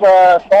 100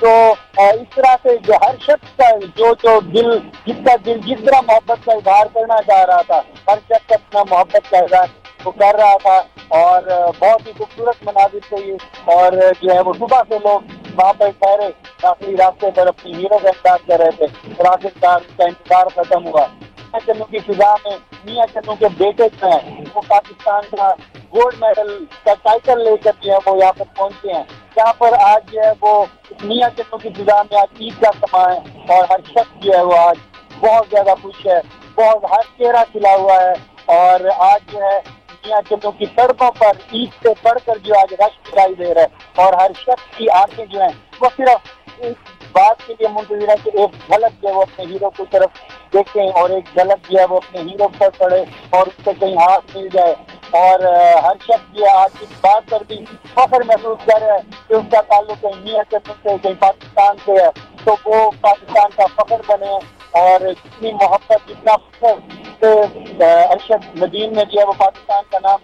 تو اس طرح سے جو ہر شخص کا جو دل جس طرح محبت کا اظہار کرنا چاہ رہا تھا، ہر شخص اپنا محبت کا اظہار وہ کر رہا تھا، اور بہت ہی خوبصورت مناظر تھے یہ، اور جو ہے وہ صبح سے لوگ وہاں پر ٹھہرے داخلی راستے پر اپنی ہیرو کا انتظار کر رہے تھے، اور آخرکار کا انتظار ختم ہوا۔ میاں چنو کی فضا میں میاں چنو کے بیٹے جو ہیں وہ پاکستان کا گولڈ میڈل کا ٹائٹل لے کر جو ہے وہ یہاں پر پہنچے ہیں، جہاں پر آج جو ہے وہ میاں چنو کی فضا میں آج عید کا سماں ہے، اور ہر شخص جو ہے وہ آج بہت زیادہ خوش ہے، بہت ہر چہرہ کھلا ہوا ہے، اور آج جو ہے میاں چنو کی سڑکوں پر عید سے بڑھ کر جو آج رش دکھائی دے رہا ہے، اور ہر شخص کی آنکھیں جو ہیں وہ صرف اس بات کے لیے منتظر ہے کہ ایک جھلک جو ہے وہ اپنے ہیرو کی طرف دیکھیں، اور ایک جھلک جو ہے وہ اپنے ہیرو پر پڑے اور اس سے کہیں ہاتھ مل جائے، اور ہر شخص جو ہے آج اس بات پر بھی فخر محسوس کر رہا ہے کہ اس کا تعلق کہیں میاں چنو سے کہیں پاکستان سے ہے، تو وہ پاکستان کا فخر بنے، اور جتنی محبت جتنا فخر ارشد ندیم نے جو ہے وہ پاکستان کا نام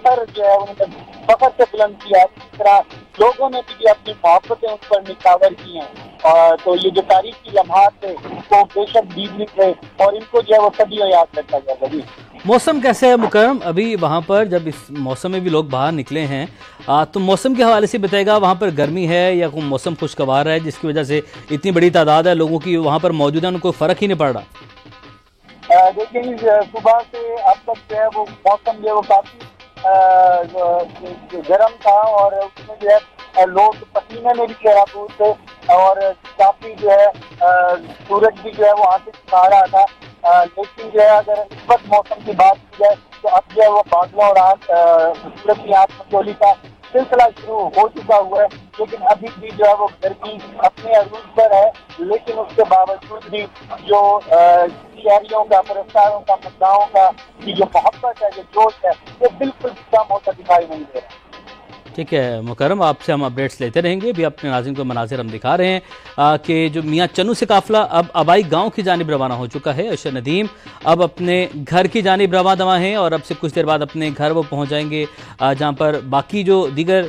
سر جو ہے انہوں نے فخر سے بلند کیا، اس طرح لوگوں نے بھی اپنی محبتیں ان پر نچھاور کی ہیں، تو یہ جو تاریخی لمحات تھے وہ بے شک دیدنی تھے، اور ان کو جو ہے وہ صدیوں یاد رکھا جائے گا۔ موسم کیسے ہے مکرم؟ ابھی وہاں پر جب اس موسم میں بھی لوگ باہر نکلے ہیں تو موسم کے حوالے سے بتائے گا، وہاں پر گرمی ہے یا کوئی موسم خوشگوار ہے جس کی وجہ سے اتنی بڑی تعداد ہے لوگوں کی وہاں پر موجود ہے، ان کو فرق ہی نہیں پڑ رہا؟ دیکھیں صبح سے اب تک جو ہے وہ موسم جو ہے وہ کافی گرم تھا، اور اس میں جو ہے لوگ پسینے میں بھی سیرابور تھے، اور کافی جو ہے سورج بھی جو ہے وہ آنکھیں دکھا رہا تھا، لیکن جو ہے اگر اس وقت موسم کی بات کی جائے تو اب جو ہے وہ بادلوں اور سورج کی آنکھ مچولی کا سلسلہ شروع ہو چکا ہوا ہے، لیکن ابھی بھی جو ہے وہ گرمی اپنے عروج پر ہے، لیکن اس کے باوجود بھی جو شہریوں کا، پرستاروں کا، مداحوں کا جو محبت ہے، جو جوش ہے، وہ بالکل کم ہوتا دکھائی نہیں دے رہا۔ ٹھیک ہے مکرم، آپ سے ہم اپڈیٹس لیتے رہیں گے۔ بھی اپنے ناظرین کو مناظر ہم دکھا رہے ہیں کہ جو میاں چنو سے قافلہ اب آبائی گاؤں کی جانب روانہ ہو چکا ہے۔ ارشد ندیم اب اپنے گھر کی جانب رواں دواں ہیں، اور اب سے کچھ دیر بعد اپنے گھر وہ پہنچ جائیں گے، جہاں پر باقی جو دیگر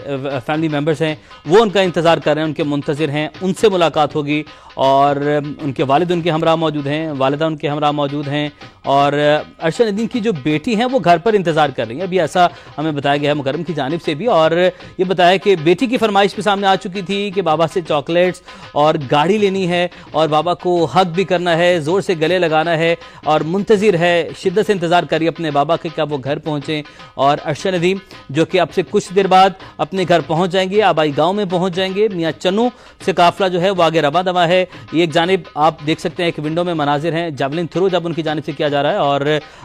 فیملی ممبرز ہیں وہ ان کا انتظار کر رہے ہیں، ان کے منتظر ہیں، ان سے ملاقات ہوگی، اور ان کے والد ان کے ہمراہ موجود ہیں، والدہ ان کے ہمراہ موجود ہیں، اور ارشد ندیم کی جو بیٹی ہیں وہ گھر پر انتظار کر رہی ہیں۔ ابھی ایسا ہمیں بتایا گیا ہے مکرم کی جانب سے بھی، اور یہ بتایا کہ بیٹی کی فرمائش بھی سامنے آ چکی تھی کہ بابا سے چاکلیٹس اور گاڑی لینی ہے، اور بابا کو حق بھی کرنا ہے، زور سے گلے لگانا ہے، اور منتظر ہے، شدت سے انتظار کری اپنے بابا کے کہ وہ گھر پہنچیں۔ اور ارشد ندیم جو کہ اب سے کچھ دیر بعد اپنے گھر پہنچ جائیں گے، آبائی گاؤں میں پہنچ جائیں گے۔ میاں چنو سے قافلہ جو ہے وہ آگے رواں دواں ہے۔ یہ ایک جانب آپ دیکھ سکتے ہیں کہ ونڈو میں مناظر ہیں، جیولن تھرو جب ان کی جانب سے کیا جا رہا ہے، اور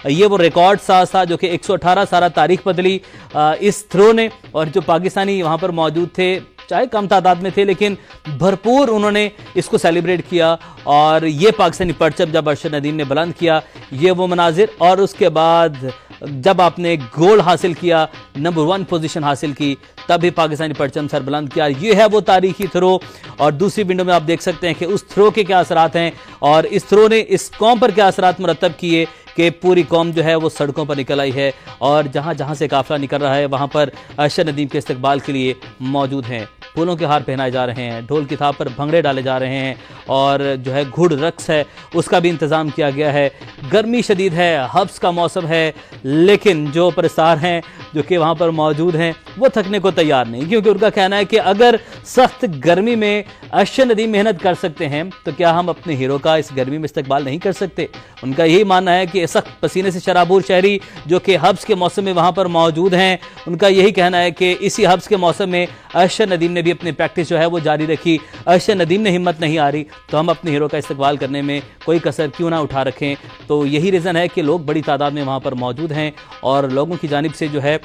یہ وہ ریکارڈ ساز تھا جو کہ 118 سالہ تاریخ بدلی اس تھرو نے، اور جو پاکستانی وہاں پر موجود تھے چاہے کم تعداد میں تھے لیکن بھرپور انہوں نے اس کو سیلیبریٹ کیا، اور یہ پاکستانی پرچم جب ارشد ندیم نے بلند کیا، یہ وہ مناظر، اور اس کے بعد جب آپ نے گولڈ حاصل کیا، نمبر 1 پوزیشن حاصل کی، تب بھی پاکستانی پرچم سر بلند کیا۔ یہ ہے وہ تاریخی تھرو، اور دوسری ونڈو میں آپ دیکھ سکتے ہیں کہ اس تھرو کے کیا اثرات ہیں، اور اس تھرو نے اس قوم پر کیا اثرات مرتب کیے کہ پوری قوم جو ہے وہ سڑکوں پر نکل آئی ہے، اور جہاں جہاں سے قافلہ نکل رہا ہے وہاں پر ارشد ندیم کے استقبال کے لیے موجود ہیں۔ پھولوں کے ہار پہنائے جا رہے ہیں، ڈھول کی تھاپ پر بھنگڑے ڈالے جا رہے ہیں، اور جو ہے گھڑ رقص ہے اس کا بھی انتظام کیا گیا ہے۔ گرمی شدید ہے، حبس کا موسم ہے، لیکن جو پرستار ہیں جو کہ وہاں پر موجود ہیں وہ تھکنے کو تیار نہیں، کیونکہ ان کا کہنا ہے کہ اگر سخت گرمی میں ارشد ندیم محنت کر سکتے ہیں تو کیا ہم اپنے ہیرو کا اس گرمی میں استقبال نہیں کر سکتے۔ ان کا یہی ماننا ہے کہ سخت پسینے سے شرابور شہری جو کہ حبس کے موسم میں وہاں پر موجود ہیں، ان کا یہی کہنا ہے کہ اسی حبس کے موسم میں ارشد ندیم نے بھی اپنی پریکٹس جو ہے وہ جاری رکھی، ارشد ندیم نے ہمت نہیں آ رہی تو ہم اپنے ہیرو کا استقبال کرنے میں کوئی کسر کیوں نہ اٹھا رکھیں۔ تو یہی ریزن ہے کہ لوگ بڑی تعداد میں وہاں پر موجود ہیں، اور لوگوں کی جانب سے جو ہے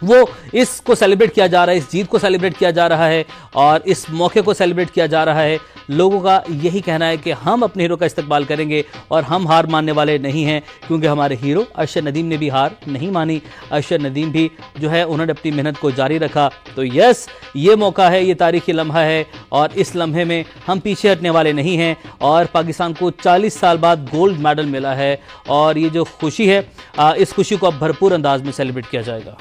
وہ اس کو سیلیبریٹ کیا جا رہا ہے، اس جیت کو سیلیبریٹ کیا جا رہا ہے، اور اس موقع کو سیلیبریٹ کیا جا رہا ہے۔ لوگوں کا یہی کہنا ہے کہ ہم اپنے ہیرو کا استقبال کریں گے، اور ہم ہار ماننے والے نہیں ہیں، کیونکہ ہمارے ہیرو ارشد ندیم نے بھی ہار نہیں مانی۔ ارشد ندیم بھی جو ہے انہوں نے اپنی محنت کو جاری رکھا۔ تو یس، یہ موقع ہے، یہ تاریخی لمحہ ہے، اور اس لمحے میں ہم پیچھے ہٹنے والے نہیں ہیں، اور پاکستان کو 40 سال بعد گولڈ میڈل ملا ہے، اور یہ جو خوشی ہے اس خوشی کو اب بھرپور انداز میں سیلیبریٹ کیا جائے گا۔